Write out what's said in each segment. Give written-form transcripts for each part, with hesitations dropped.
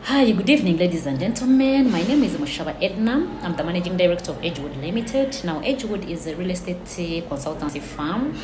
Hi, good evening, ladies and gentlemen. My name is Mushaba Edna. I'm the managing director of Edgewood Limited. Now, Edgewood is a real estate consultancy firm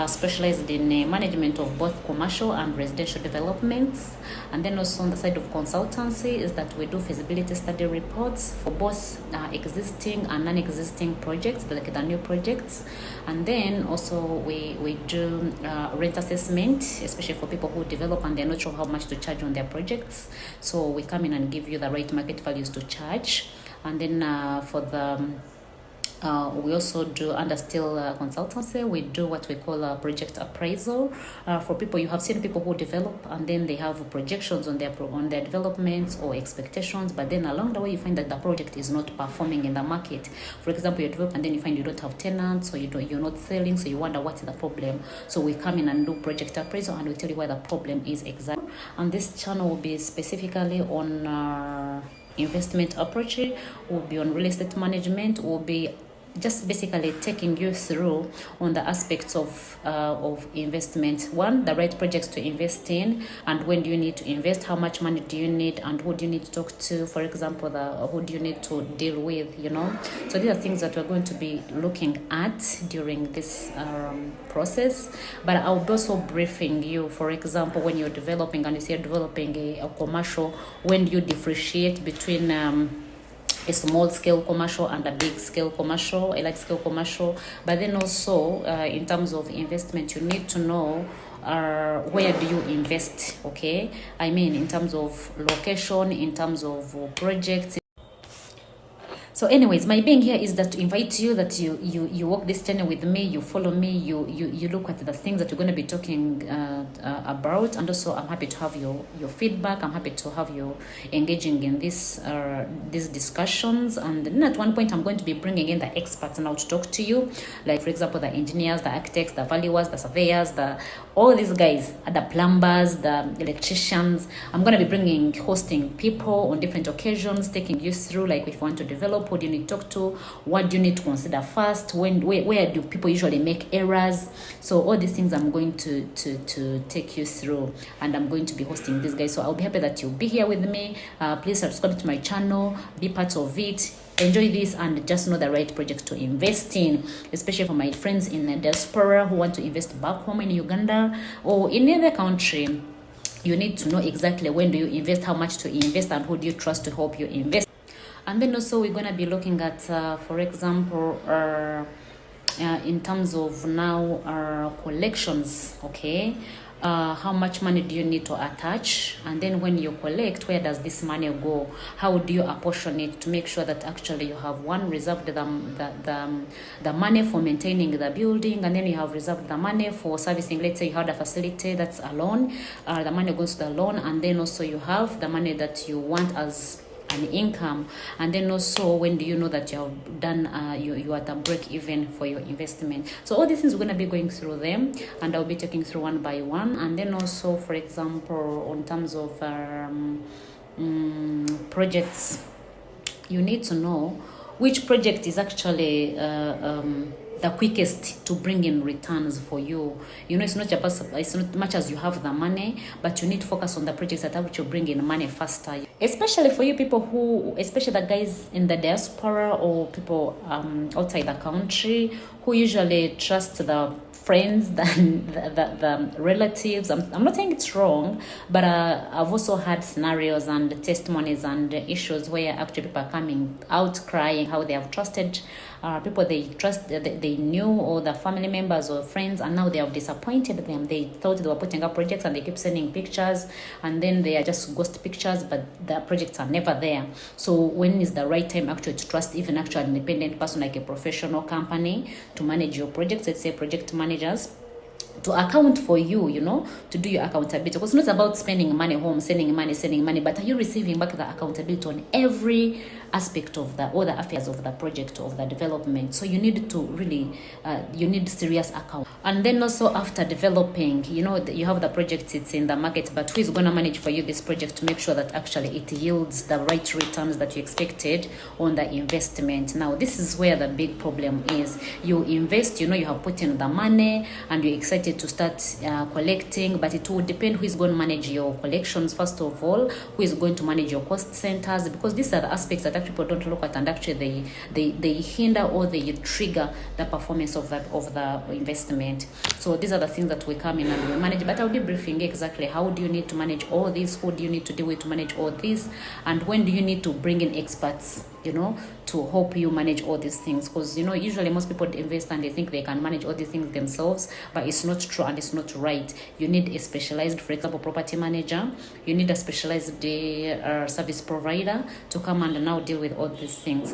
specialized in management of both commercial and residential developments. And then also on the side of consultancy is that we do feasibility study reports for both existing and non-existing projects, like the new projects. And then also we do rent assessment, especially for people who develop and they're not sure how much to charge on their projects. So we come in and give you the right market values to charge. And then for the we also do, under still consultancy, we do what we call project appraisal for people. You have seen people who develop and then they have projections on their developments or expectations, but then along the way you find that the project is not performing in the market. For example, you develop and then you find you don't have tenants, or you're not selling, so you wonder what's the problem. So we come in and do project appraisal and we tell you where the problem is exactly. And this channel will be specifically on investment approach, will be on real estate management, will be just basically taking you through on the aspects of investment. One, the right projects to invest in, and when do you need to invest, how much money do you need, and who do you need to talk to, for example, who do you need to deal with, So these are things that we're going to be looking at during this process. But I'll be also briefing you, for example, when you're developing and you say you're developing a commercial, when do you differentiate between a small scale commercial and a big scale commercial, a large scale commercial. But then also in terms of investment, you need to know where do you invest, okay? I mean, in terms of location, in terms of projects. So anyways, my being here is that to invite you that you walk this channel with me, you follow me, you look at the things that we're going to be talking about. And also I'm happy to have your feedback. I'm happy to have you engaging in these discussions. And then at one point I'm going to be bringing in the experts now to talk to you, like for example the engineers, the architects, the valuers, the surveyors, all these guys, the plumbers, the electricians. I'm going to be hosting people on different occasions, taking you through, like if you want to develop, who do you need to talk to, what do you need to consider first, where do people usually make errors. So all these things I'm going to take you through, and I'm going to be hosting this guys. So I'll be happy that you'll be here with me. Please subscribe to my channel, be part of it, enjoy this, and just know the right project to invest in, especially for my friends in the diaspora who want to invest back home in Uganda or in any other country. You need to know exactly when do you invest, how much to invest, and who do you trust to help you invest. And then also we're going to be looking at, for example, in terms of now collections, okay? How much money do you need to attach, and then when you collect, where does this money go? How do you apportion it to make sure that actually you have one reserved the money for maintaining the building, and then you have reserved the money for servicing. Let's say you had a facility that's a loan, the money goes to the loan, and then also you have the money that you want as an income. And then also, when do you know that you have done you are at a break even for your investment? So all these things we're going to be going through them, and I'll be taking through one by one. And then also, for example, in terms of projects, you need to know which project is actually the quickest to bring in returns for you. It's not much as you have the money, but you need to focus on the projects that actually bring in money faster. Especially for you people who, especially the guys in the diaspora or people outside the country who usually trust the friends than the relatives. I'm not saying it's wrong, but I've also had scenarios and testimonies and issues where actually people are coming out crying how they have trusted people they trust, they knew, or the family members or friends, and now they have disappointed them. They thought they were putting up projects and they keep sending pictures, and then they are just ghost pictures, but the projects are never there. So when is the right time actually to trust even actually an independent person, like a professional company, to manage your projects? Let's say project managers, to account for you, to do your accountability. Because it's not about spending money home, sending money, but are you receiving back the accountability on every aspect of all the affairs of the project, of the development? So you need to really, you need serious account. And then also after developing, you have the project, it's in the market, but who is going to manage for you this project to make sure that actually it yields the right returns that you expected on the investment? Now, this is where the big problem is. You invest, you have put in the money and you're excited excited to start collecting, but it will depend who is going to manage your collections first of all, who is going to manage your cost centers, because these are the aspects that actually people don't look at, and actually they hinder or they trigger the performance of the investment. So these are the things that we come in and we manage, but I'll be briefing exactly how do you need to manage all this, who do you need to deal with to manage all this, and when do you need to bring in experts, to help you manage all these things. Because usually most people invest and they think they can manage all these things themselves, but it's not true and it's not right. You need a specialized, for example, property manager. You need a specialized service provider to come and now deal with all these things.